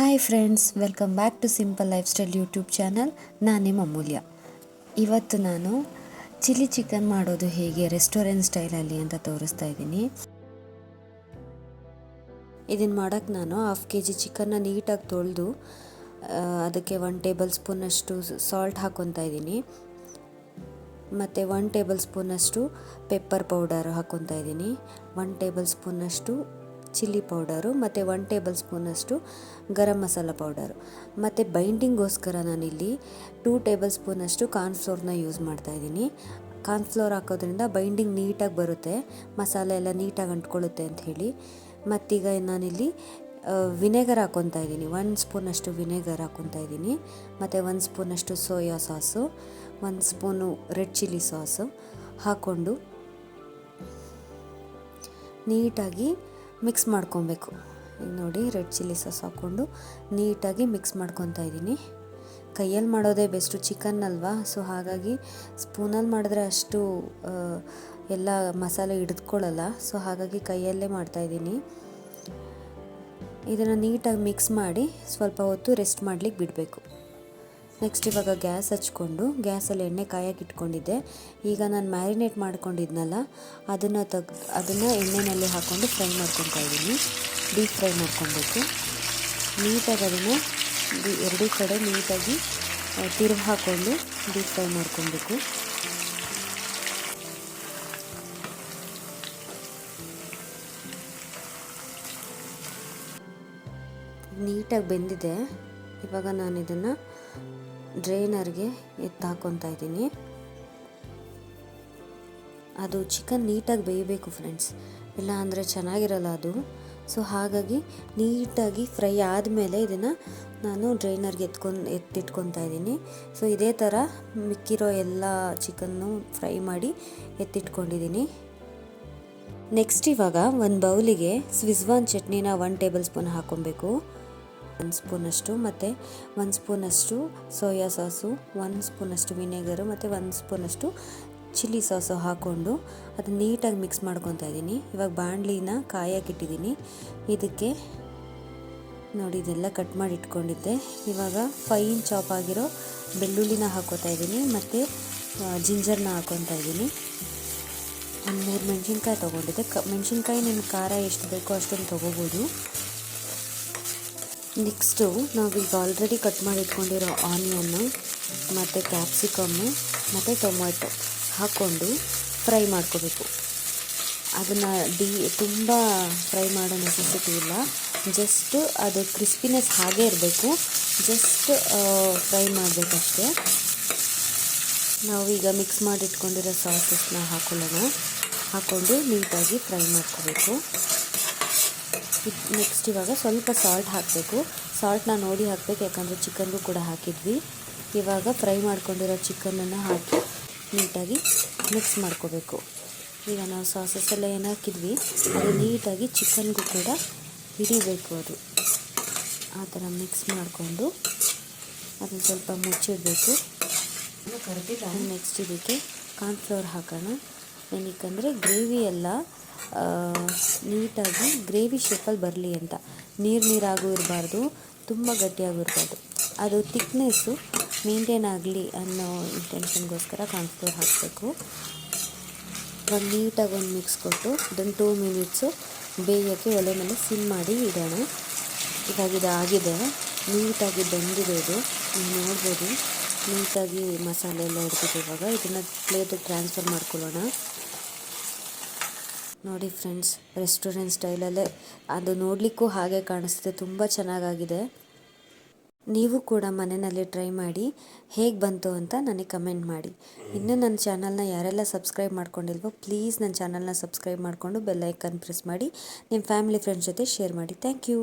Hi friends, welcome back to simple lifestyle YouTube channel. ನಾನು ನಿಮ್ಮ ಅಮೂಲ್ಯ. ಇವತ್ತು ನಾನು ಚಿಲ್ಲಿ ಚಿಕನ್ ಮಾಡೋದು ಹೇಗೆ ರೆಸ್ಟೋರೆಂಟ್ ಸ್ಟೈಲಲ್ಲಿ ಅಂತ ತೋರಿಸ್ತಾ ಇದ್ದೀನಿ. ಇದನ್ನು ಮಾಡೋಕ್ಕೆ ನಾನು 1/2 kg ಚಿಕನ್ನ ನೀಟಾಗಿ ತೊಳೆದು ಅದಕ್ಕೆ 1 ಟೇಬಲ್ ಸ್ಪೂನಷ್ಟು ಸಾಲ್ಟ್ ಹಾಕ್ಕೊತಾ ಇದ್ದೀನಿ. ಮತ್ತು 1 ಟೇಬಲ್ ಸ್ಪೂನಷ್ಟು ಪೆಪ್ಪರ್ ಪೌಡರ್ ಹಾಕ್ಕೊತಾ ಇದ್ದೀನಿ. 1 ಟೇಬಲ್ ಸ್ಪೂನಷ್ಟು ಚಿಲ್ಲಿ ಪೌಡರು ಮತ್ತು 1 ಟೇಬಲ್ ಸ್ಪೂನಷ್ಟು ಗರಂ ಮಸಾಲ ಪೌಡರು. ಮತ್ತು ಬೈಂಡಿಂಗೋಸ್ಕರ ನಾನಿಲ್ಲಿ 2 ಟೇಬಲ್ ಸ್ಪೂನಷ್ಟು ಕಾರ್ನ್ಫ್ಲೋರ್ನ ಯೂಸ್ ಮಾಡ್ತಾಯಿದ್ದೀನಿ. ಕಾರ್ನ್ಫ್ಲೋರ್ ಹಾಕೋದ್ರಿಂದ ಬೈಂಡಿಂಗ್ ನೀಟಾಗಿ ಬರುತ್ತೆ, ಮಸಾಲೆ ಎಲ್ಲ ನೀಟಾಗಿ ಅಂಟ್ಕೊಳ್ಳುತ್ತೆ ಅಂತ ಹೇಳಿ. ಮತ್ತೀಗ ನಾನಿಲ್ಲಿ ವಿನೆಗರ್ ಹಾಕ್ಕೊತಾ ಇದ್ದೀನಿ. 1 ಸ್ಪೂನಷ್ಟು ವಿನೆಗರ್ ಹಾಕ್ಕೊತಾ ಇದ್ದೀನಿ. ಮತ್ತು 1 ಸ್ಪೂನಷ್ಟು soya sauce, 1 spoon red chilli sauce ಹಾಕ್ಕೊಂಡು ನೀಟಾಗಿ ಮಿಕ್ಸ್ ಮಾಡ್ಕೊಬೇಕು. ಈಗ ನೋಡಿ, ರೆಡ್ ಚಿಲ್ಲಿ ಸಾಸ್ ಹಾಕ್ಕೊಂಡು ನೀಟಾಗಿ ಮಿಕ್ಸ್ ಮಾಡ್ಕೊತಾ ಇದ್ದೀನಿ. ಕೈಯಲ್ಲಿ ಮಾಡೋದೇ ಬೆಸ್ಟು, ಚಿಕನ್ ಅಲ್ವಾ, ಸೊ ಹಾಗಾಗಿ ಸ್ಪೂನಲ್ಲಿ ಮಾಡಿದ್ರೆ ಅಷ್ಟು ಎಲ್ಲ ಮಸಾಲೆ ಹಿಡಿದುಕೊಳ್ಳಲ್ಲ. ಸೊ ಹಾಗಾಗಿ ಕೈಯಲ್ಲೇ ಮಾಡ್ತಾಯಿದ್ದೀನಿ. ಇದನ್ನು ನೀಟಾಗಿ ಮಿಕ್ಸ್ ಮಾಡಿ ಸ್ವಲ್ಪ ಹೊತ್ತು ರೆಸ್ಟ್ ಮಾಡಲಿಕ್ಕೆ ಬಿಡಬೇಕು. ನೆಕ್ಸ್ಟ್ ಇವಾಗ ಗ್ಯಾಸ್ ಹಚ್ಕೊಂಡು ಗ್ಯಾಸಲ್ಲಿ ಎಣ್ಣೆ ಕಾಯಕ್ಕೆ ಇಟ್ಕೊಂಡಿದ್ದೆ. ಈಗ ನಾನು ಮ್ಯಾರಿನೇಟ್ ಮಾಡ್ಕೊಂಡಿದ್ನಲ್ಲ ಅದನ್ನು ಎಣ್ಣೆಯಲ್ಲಿ ಹಾಕ್ಕೊಂಡು ಫ್ರೈ ಮಾಡ್ಕೊತಾ ಇದ್ದೀನಿ. ಡೀಪ್ ಫ್ರೈ ಮಾಡ್ಕೊಬೇಕು. ನೀಟಾಗಿ ಅದನ್ನು ಎರಡೂ ಕಡೆ ನೀಟಾಗಿ ತಿರುಗಿ ಹಾಕ್ಕೊಂಡು ಡೀಪ್ ಫ್ರೈ ಮಾಡ್ಕೊಬೇಕು. ನೀಟಾಗಿ ಬೆಂದಿದೆ. ಇವಾಗ ನಾನು ಇದನ್ನು ಡ್ರೈನರ್ಗೆ ಹಾಕ್ಕೊತಾ ಇದ್ದೀನಿ. ಅದು ಚಿಕನ್ ನೀಟಾಗಿ ಬೇಯಬೇಕು ಫ್ರೆಂಡ್ಸ್, ಇಲ್ಲ ಅಂದರೆ ಚೆನ್ನಾಗಿರಲ್ಲ ಅದು. ಸೊ ಹಾಗಾಗಿ ನೀಟಾಗಿ ಫ್ರೈ ಆದಮೇಲೆ ಇದನ್ನು ನಾನು ಡ್ರೈನರ್ಗೆ ಎತ್ತಿಟ್ಕೊತಾ ಇದ್ದೀನಿ. ಸೊ ಇದೇ ಥರ ಮಿಕ್ಕಿರೋ ಎಲ್ಲ ಚಿಕನ್ನು ಫ್ರೈ ಮಾಡಿ ಎತ್ತಿಟ್ಕೊಂಡಿದ್ದೀನಿ. ನೆಕ್ಸ್ಟ್ ಇವಾಗ ಒಂದು ಬೌಲಿಗೆ ಸ್ವಿಸ್ವಾನ್ ಚಟ್ನಿನ 1 ಟೇಬಲ್ ಸ್ಪೂನ್ ಹಾಕ್ಕೊಬೇಕು. 1 ಸ್ಪೂನಷ್ಟು ಮತ್ತು 1 ಸ್ಪೂನಷ್ಟು ಸೋಯಾ ಸಾಸು, 1 ಸ್ಪೂನಷ್ಟು ವಿನೆಗರು ಮತ್ತು 1 ಸ್ಪೂನಷ್ಟು ಚಿಲ್ಲಿ ಸಾಸು ಹಾಕ್ಕೊಂಡು ಅದನ್ನು ನೀಟಾಗಿ ಮಿಕ್ಸ್ ಮಾಡ್ಕೊತಾ ಇದ್ದೀನಿ. ಇವಾಗ ಬಾಣಲಿನ ಕಾಯಕ್ಕಿಟ್ಟಿದ್ದೀನಿ. ಇದಕ್ಕೆ ನೋಡಿ, ಇದೆಲ್ಲ ಕಟ್ ಮಾಡಿ ಇಟ್ಕೊಂಡಿದ್ದೆ. ಇವಾಗ ಫೈನ್ ಚಾಪ್ ಆಗಿರೋ ಬೆಳ್ಳುಳ್ಳಿನ ಹಾಕ್ಕೊತಾ ಇದ್ದೀನಿ ಮತ್ತು ಜಿಂಜರ್ನ ಹಾಕ್ಕೊತಾ ಇದ್ದೀನಿ. ಒಂದು 3 ಮೆಣಸಿನ್ಕಾಯಿ ತೊಗೊಂಡಿದ್ದೆ. ಮೆಣಸಿನ್ಕಾಯಿ ನಿಮ್ಮ ಖಾರ ಎಷ್ಟು ಬೇಕೋ ಅಷ್ಟೊಂದು ತೊಗೋಬೋದು. ನೆಕ್ಸ್ಟು ನಾವೀಗ ಆಲ್ರೆಡಿ ಕಟ್ ಮಾಡಿ ಇಟ್ಕೊಂಡಿರೋ ಆನಿಯನ್ನು ಮತ್ತು ಕ್ಯಾಪ್ಸಿಕಮ್ಮು ಮತ್ತು ಟೊಮ್ಯಾಟೊ ಹಾಕ್ಕೊಂಡು ಫ್ರೈ ಮಾಡ್ಕೋಬೇಕು. ಅದನ್ನು ತುಂಬ ಫ್ರೈ ಮಾಡೋ ನೆಸೆಸಿಟಿ ಇಲ್ಲ, ಜಸ್ಟ್ ಅದು ಕ್ರಿಸ್ಪಿನೆಸ್ ಹಾಗೇ ಇರಬೇಕು, ಜಸ್ಟ್ ಫ್ರೈ ಮಾಡಬೇಕಷ್ಟೇ. ನಾವೀಗ ಮಿಕ್ಸ್ ಮಾಡಿ ಇಟ್ಕೊಂಡಿರೋ ಸಾಸಸ್ನ ಹಾಕ್ಕೊಂಡು ನೀಟಾಗಿ ಫ್ರೈ ಮಾಡ್ಕೋಬೇಕು. ನೆಕ್ಸ್ಟ್ ಇವಾಗ ಸ್ವಲ್ಪ ಸಾಲ್ಟ್ ಹಾಕಬೇಕು. ಸಾಲ್ಟ್ನ ನೋಡಿ ಹಾಕಬೇಕು, ಯಾಕಂದರೆ ಚಿಕನ್ಗೂ ಕೂಡ ಹಾಕಿದ್ವಿ. ಇವಾಗ ಫ್ರೈ ಮಾಡ್ಕೊಂಡಿರೋ ಚಿಕನನ್ನು ಹಾಕಿ ನೀಟಾಗಿ ಮಿಕ್ಸ್ ಮಾಡ್ಕೋಬೇಕು. ಈಗ ನಾವು ಸಾಸಸ್ಸೆಲ್ಲ ಏನು ಹಾಕಿದ್ವಿ ಅದು ನೀಟಾಗಿ ಚಿಕನ್ಗೂ ಕೂಡ ಹಿಡಿಬೇಕು. ಅದು ಆ ಥರ ಮಿಕ್ಸ್ ಮಾಡಿಕೊಂಡು ಅದನ್ನು ಸ್ವಲ್ಪ ಮುಚ್ಚಿಡಬೇಕು. ನೆಕ್ಸ್ಟ್ ಇದಕ್ಕೆ ಕಾರ್ನ್ಫ್ಲೋರ್ ಹಾಕೋಣ. ಏನಕ್ಕಂದರೆ ಗ್ರೇವಿ ಎಲ್ಲ ನೀಟಾಗಿ ಗ್ರೇವಿ ಶೇಪಲ್ಲಿ ಬರಲಿ ಅಂತ. ನೀರಾಗೂ ಇರಬಾರ್ದು, ತುಂಬ ಗಟ್ಟಿಯಾಗೂ ಇರಬಾರ್ದು. ಅದು ಥಿಕ್ನೆಸ್ಸು ಮೇಂಟೈನ್ ಆಗಲಿ ಅನ್ನೋ ಇಂಟೆನ್ಷನ್ಗೋಸ್ಕರ ಕಾರ್ನ್ಫ್ಲೋರ್ ಹಾಕಬೇಕು. ಇವಾಗ ನೀಟಾಗಿ ಒಂದು ಮಿಕ್ಸ್ ಕೊಟ್ಟು ಅದನ್ನು 2 ಮಿನಿಟ್ಸು ಬೇಯೋಕ್ಕೆ ಒಲೆ ಮೇಲೆ ಸಿಮ್ ಮಾಡಿ ಇಡೋಣ. ಇವಾಗ ಇದು ಆಗಿದೆ, ನೀಟಾಗಿ ಬೆಂದಿದೆ. ಇದು ನೀವು ನೋಡ್ಬೋದು, ನೀಟಾಗಿ ಮಸಾಲೆ ಎಲ್ಲ ಹಿಡ್ದಿದೆ. ಇವಾಗ ಇದನ್ನು ಪ್ಲೇಟಿಗೆ ಟ್ರಾನ್ಸ್ಫರ್ ಮಾಡ್ಕೊಳ್ಳೋಣ. ನೋಡಿ ಫ್ರೆಂಡ್ಸ್, ರೆಸ್ಟೋರೆಂಟ್ ಸ್ಟೈಲಲ್ಲೇ ಅದು ನೋಡಲಿಕ್ಕೂ ಹಾಗೆ ಕಾಣಿಸ್ತಿದೆ, ತುಂಬ ಚೆನ್ನಾಗಾಗಿದೆ. ನೀವು ಕೂಡ ಮನೆಯಲ್ಲಿ ಟ್ರೈ ಮಾಡಿ ಹೇಗೆ ಬಂತು ಅಂತ ನನಗೆ ಕಮೆಂಟ್ ಮಾಡಿ. ಇನ್ನೂ ನನ್ನ ಚಾನಲ್ನ ಯಾರೆಲ್ಲ ಸಬ್ಸ್ಕ್ರೈಬ್ ಮಾಡ್ಕೊಂಡಿಲ್ವೋ ಪ್ಲೀಸ್ ನನ್ನ ಚಾನಲ್ನ ಸಬ್ಸ್ಕ್ರೈಬ್ ಮಾಡಿಕೊಂಡು ಬೆಲ್ ಐಕನ್ ಪ್ರೆಸ್ ಮಾಡಿ ನಿಮ್ಮ ಫ್ಯಾಮಿಲಿ ಫ್ರೆಂಡ್ಸ್ ಜೊತೆ ಶೇರ್ ಮಾಡಿ. Thank you.